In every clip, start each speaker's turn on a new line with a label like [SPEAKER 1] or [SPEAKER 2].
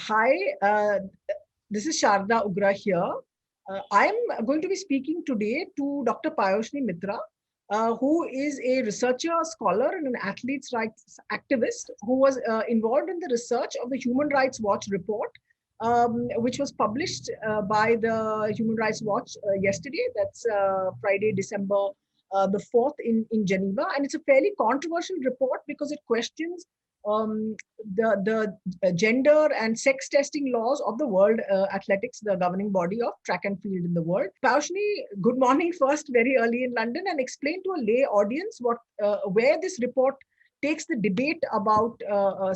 [SPEAKER 1] Hi, this is Sharda Ugra here. I'm going to be speaking today to Dr. Payoshini Mitra, who is a researcher, scholar, and an athletes' rights activist who was involved in the research of the Human Rights Watch report, which was published by the Human Rights Watch yesterday. That's Friday, December the 4th in Geneva. And it's a fairly controversial report because it questions the gender and sex testing laws of the World Athletics, the governing body of track and field in the world. Paushni, good morning first, very early in London, and explain to a lay audience where this report takes the debate about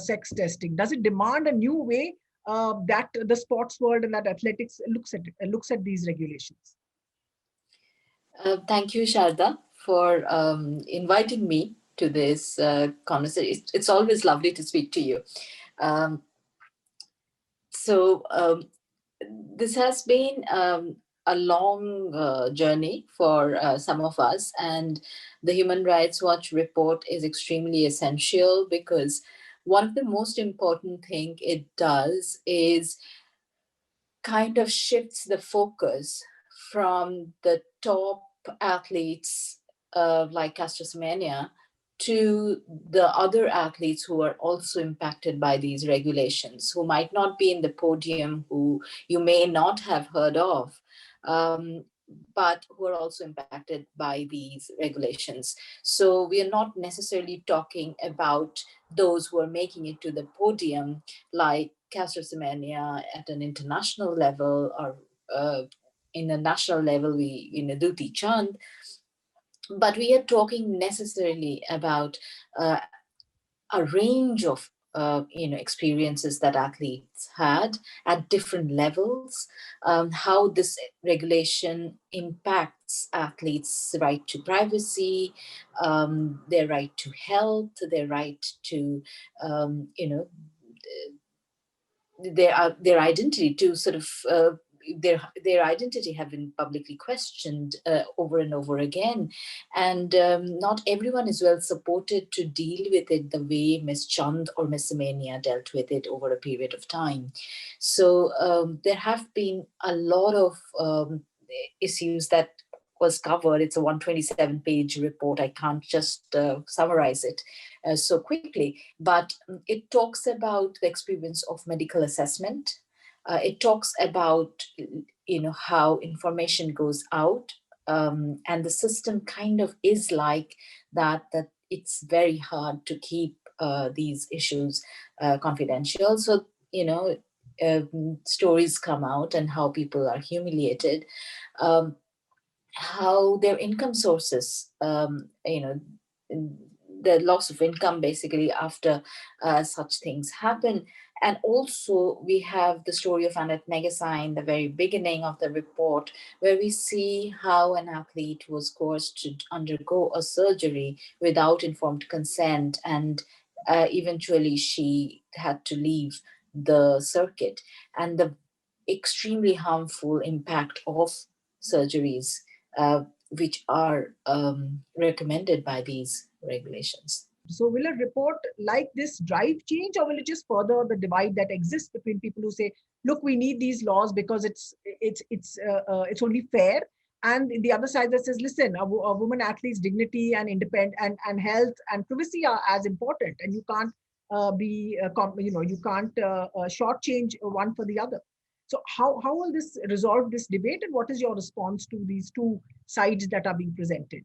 [SPEAKER 1] sex testing. Does it demand a new way that the sports world and that athletics looks at these regulations?
[SPEAKER 2] Thank you, Sharda, for inviting me to this conversation. It's always lovely to speak to you. This has been a long journey for some of us, and the Human Rights Watch report is extremely essential because one of the most important thing it does is kind of shifts the focus from the top athletes like Caster Semenya to the other athletes who are also impacted by these regulations, who might not be in the podium, who you may not have heard of, but who are also impacted by these regulations. So we are not necessarily talking about those who are making it to the podium, like Caster Semenya at an international level, or in a national level, Duti Chand. But we are talking necessarily about a range of experiences that athletes had at different levels, how this regulation impacts athletes' right to privacy, their right to health, their right to their identity, to sort of their identity have been publicly questioned over and over again. And not everyone is well supported to deal with it the way Ms. Chand or Ms. Semenya dealt with it over a period of time. So there have been a lot of issues that was covered. It's a 127-page report. I can't just summarize it so quickly, but it talks about the experience of medical assessment. It talks about how information goes out, and the system kind of is like that it's very hard to keep these issues confidential. So stories come out and how people are humiliated, how their income sources, the loss of income basically after such things happen. And also we have the story of Annette Megasai in the very beginning of the report, where we see how an athlete was coerced to undergo a surgery without informed consent, and eventually she had to leave the circuit, and the extremely harmful impact of surgeries which are recommended by these regulations.
[SPEAKER 1] So will a report like this drive change, or will it just further the divide that exists between people who say, look, we need these laws because it's only fair, and the other side that says, listen, a woman athlete's dignity and independence and health and privacy are as important, and you can't you can't shortchange one for the other. So how will this resolve this debate, and what is your response to these two sides that are being presented?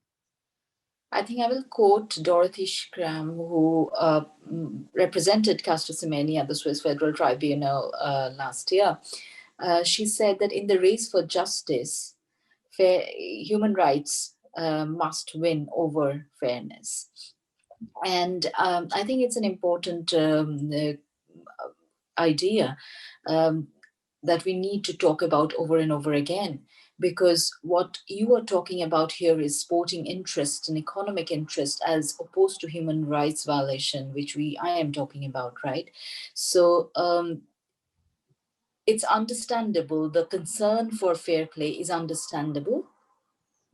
[SPEAKER 2] I think I will quote Dorothy Schramm, who represented Caster Semenya at the Swiss Federal Tribunal last year. She said that in the race for justice, human rights must win over fairness. And I think it's an important idea that we need to talk about over and over again, because what you are talking about here is sporting interest and economic interest as opposed to human rights violation, which I am talking about, right? So it's understandable. The concern for fair play is understandable,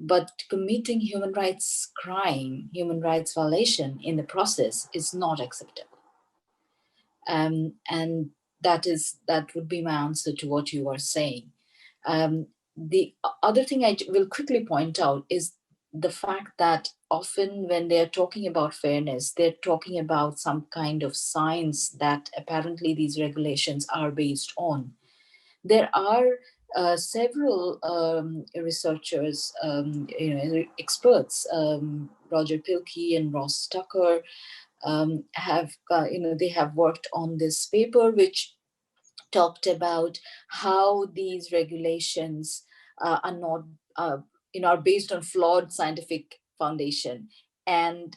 [SPEAKER 2] but committing human rights crime, human rights violation in the process is not acceptable. And that would be my answer to what you are saying. The other thing I will quickly point out is the fact that often when they're talking about fairness, they're talking about some kind of science that apparently these regulations are based on. There are several researchers, experts, Roger Pilkey and Ross Tucker, they have worked on this paper, which talked about how these regulations are not, are based on flawed scientific foundation, and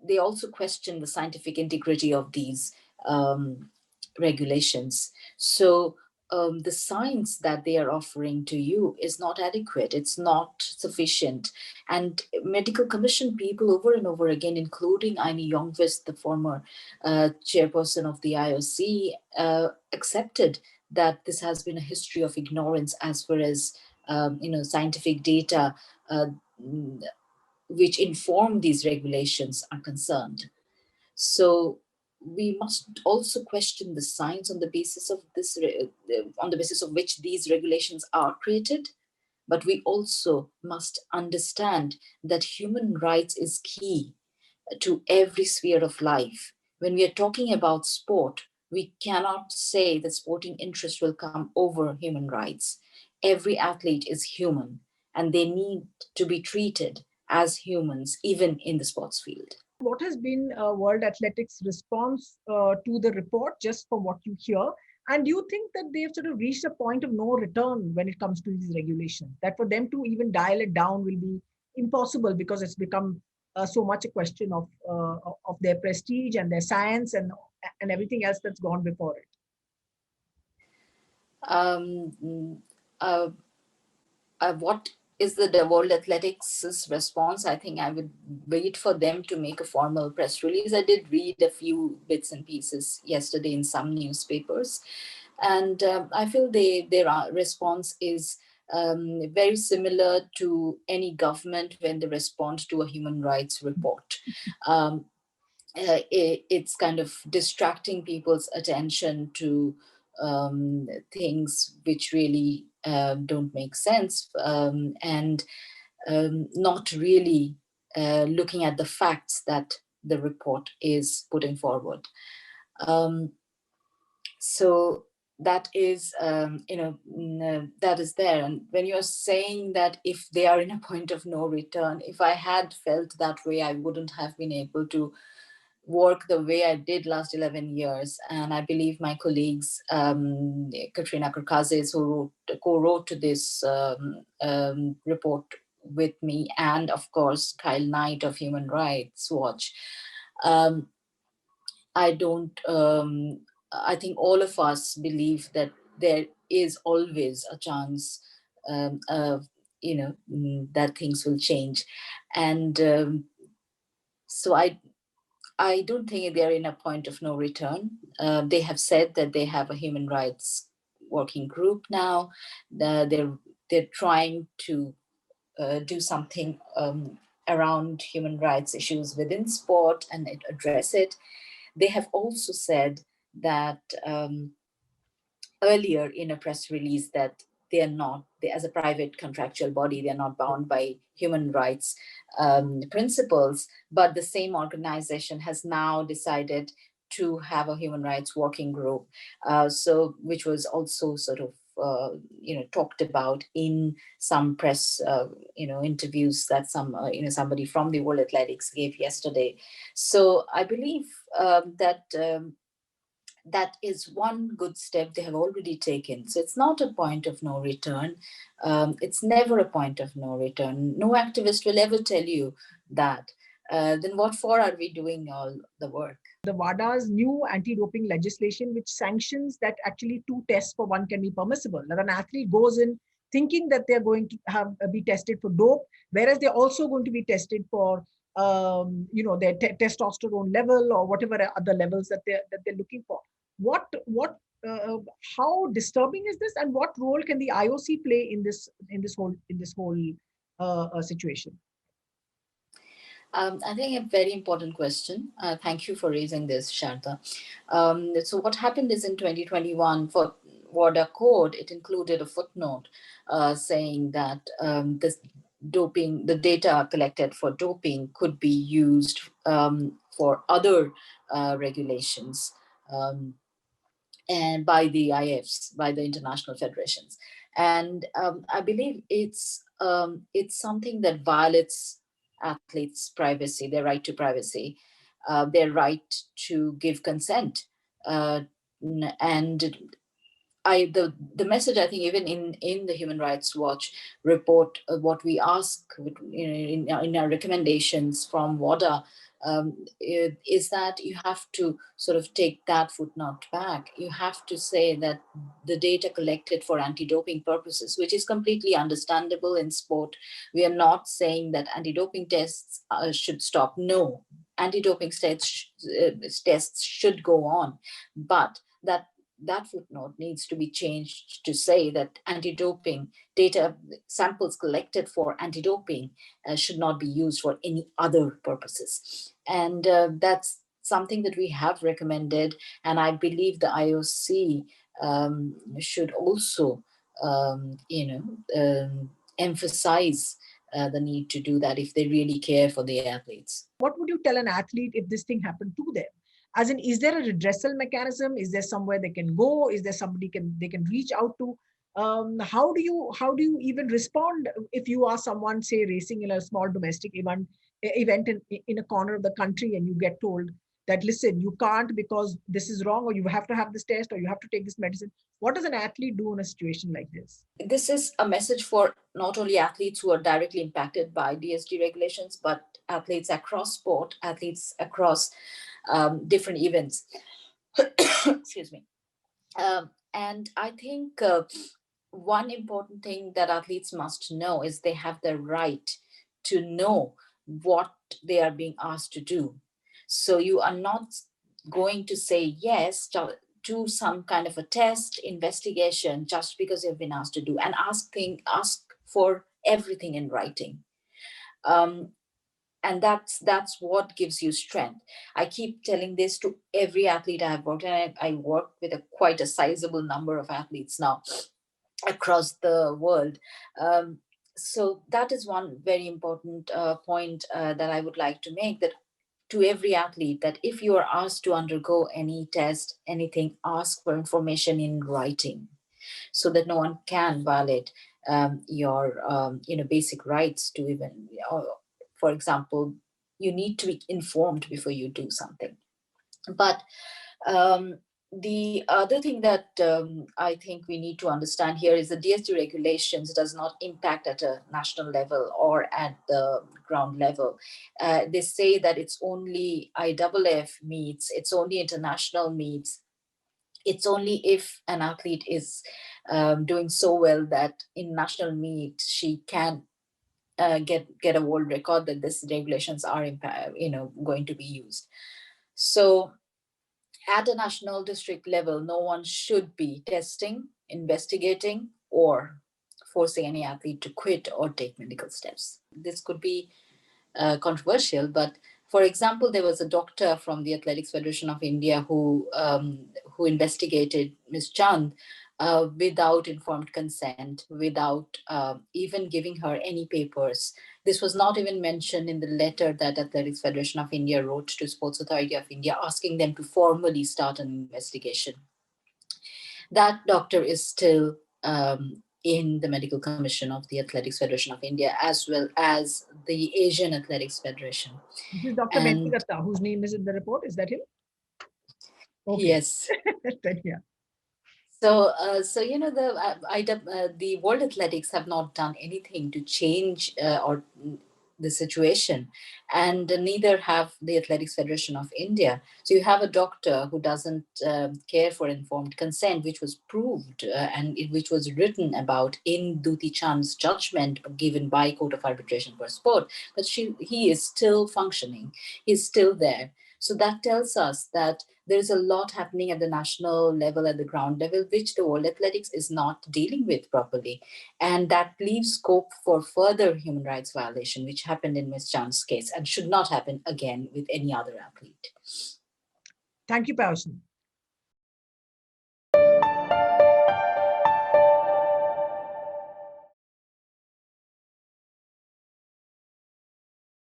[SPEAKER 2] they also question the scientific integrity of these um, regulations. So the science that they are offering to you is not adequate, it's not sufficient. And medical commission people over and over again, including Aini Yongvist, the former chairperson of the IOC, accepted that this has been a history of ignorance as far as scientific data uh, which inform these regulations are concerned. So we must also question the science on the basis of on the basis of which these regulations are created. But we also must understand that human rights is key to every sphere of life. When we are talking about sport, we cannot say that sporting interest will come over human rights. Every athlete is human, and they need to be treated as humans, even in the sports field.
[SPEAKER 1] What has been World Athletics' response to the report, just from what you hear? And do you think that they've sort of reached a point of no return when it comes to these regulations? That for them to even dial it down will be impossible because it's become so much a question of their prestige and their science and everything else that's gone before it.
[SPEAKER 2] Um, uh, what is the World Athletics' response? I think I would wait for them to make a formal press release. I did read a few bits and pieces yesterday in some newspapers, and I feel their response is very similar to any government when they respond to a human rights report. Um, it's kind of distracting people's attention to things which really don't make sense, and not really looking at the facts that the report is putting forward. Um, so that is, that is there. And when you're saying that if they are in a point of no return, if I had felt that way, I wouldn't have been able to work the way I did last 11 years. And I believe my colleagues, Katrina Karkazis, who co-wrote to this report with me, and of course, Kyle Knight of Human Rights Watch, um, I don't, I think all of us believe that there is always a chance, of, that things will change. And so I don't think they're in a point of no return. They have said that they have a human rights working group now. They're trying to do something around human rights issues within sport and address it. They have also said that earlier in a press release that they are not, as a private contractual body, they are not bound by human rights principles, but the same organization has now decided to have a human rights working group, so which was also sort of talked about in some press interviews that somebody from the World Athletics gave yesterday. So I believe that that is one good step they have already taken. So it's not a point of no return. It's never a point of no return. No activist will ever tell you that. Then what for are we doing all the work?
[SPEAKER 1] The WADA's new anti-doping legislation, which sanctions that actually 2 tests for one can be permissible. That an athlete goes in thinking that they're going to be tested for dope, whereas they're also going to be tested for their testosterone level or whatever other levels that they're looking for. Uh, how disturbing is this, and what role can the IOC play in this whole situation?
[SPEAKER 2] I think a very important question. Thank you for raising this, Sharda. So what happened is in 2021 for WADA code, it included a footnote saying that this doping, the data collected for doping could be used for other regulations. Um, and by the IFs, by the international federations. And I believe it's something that violates athletes' privacy, their right to privacy, their right to give consent. Uh, and the message, I think, even in the Human Rights Watch report, what we ask, in our recommendations from WADA, is that you have to sort of take that footnote back. You have to say that the data collected for anti-doping purposes, which is completely understandable in sport. We are not saying that anti-doping tests should stop. No, anti-doping tests should go on, but that footnote needs to be changed to say that anti-doping data, samples collected for anti-doping, should not be used for any other purposes. And that's something that we have recommended. And I believe the IOC should also, emphasize the need to do that if they really care for the athletes.
[SPEAKER 1] What would you tell an athlete if this thing happened to them? As in, is there a redressal mechanism? Is there somewhere they can go? Is there somebody they can reach out to? How do you even respond if you are someone, say, racing in a small domestic event in a corner of the country, and you get told that, listen, you can't because this is wrong, or you have to have this test, or you have to take this medicine? What does an athlete do in a situation like this?
[SPEAKER 2] This is a message for not only athletes who are directly impacted by DSG regulations, but athletes across sport, athletes across different events. Excuse me. And I think one important thing that athletes must know is they have the right to know what they are being asked to do. So you are not going to say yes to some kind of a test investigation just because you've been asked to do, and ask for everything in writing. Um, and that's what gives you strength. I keep telling this to every athlete I have worked, and I work with quite a sizable number of athletes now across the world. um, so that is one very important point that I would like to make, that to every athlete, that if you are asked to undergo any test, anything, ask for information in writing, so that no one can violate your basic rights to even, for example, you need to be informed before you do something. But um, the other thing that I think we need to understand here is the DSG regulations does not impact at a national level or at the ground level. They say that it's only IAAF meets, it's only international meets, it's only if an athlete is doing so well that in national meet she can get a world record, that these regulations are going to be used. So at a national district level, no one should be testing, investigating, or forcing any athlete to quit or take medical steps. This could be controversial, but for example, there was a doctor from the Athletics Federation of India who investigated Ms. Chand without informed consent, without even giving her any papers. This was not even mentioned in the letter that Athletics Federation of India wrote to Sports Authority of India, asking them to formally start an investigation. That doctor is still in the Medical Commission of the Athletics Federation of India, as well as the Asian Athletics Federation.
[SPEAKER 1] This is Dr.
[SPEAKER 2] And
[SPEAKER 1] Mendigatta, whose name is in the report. Is that him? Okay.
[SPEAKER 2] yes.
[SPEAKER 1] Then, yeah.
[SPEAKER 2] So the World Athletics have not done anything to change or the situation, and neither have the Athletics Federation of India. So you have a doctor who doesn't care for informed consent, which was proved which was written about in Duti Chand's judgment given by Court of Arbitration for Sport. But he is still functioning. He's still there. So that tells us that there is a lot happening at the national level, at the ground level, which the World Athletics is not dealing with properly. And that leaves scope for further human rights violation, which happened in Ms. Chan's case and should not happen again with any other athlete.
[SPEAKER 1] Thank you, Payoshini.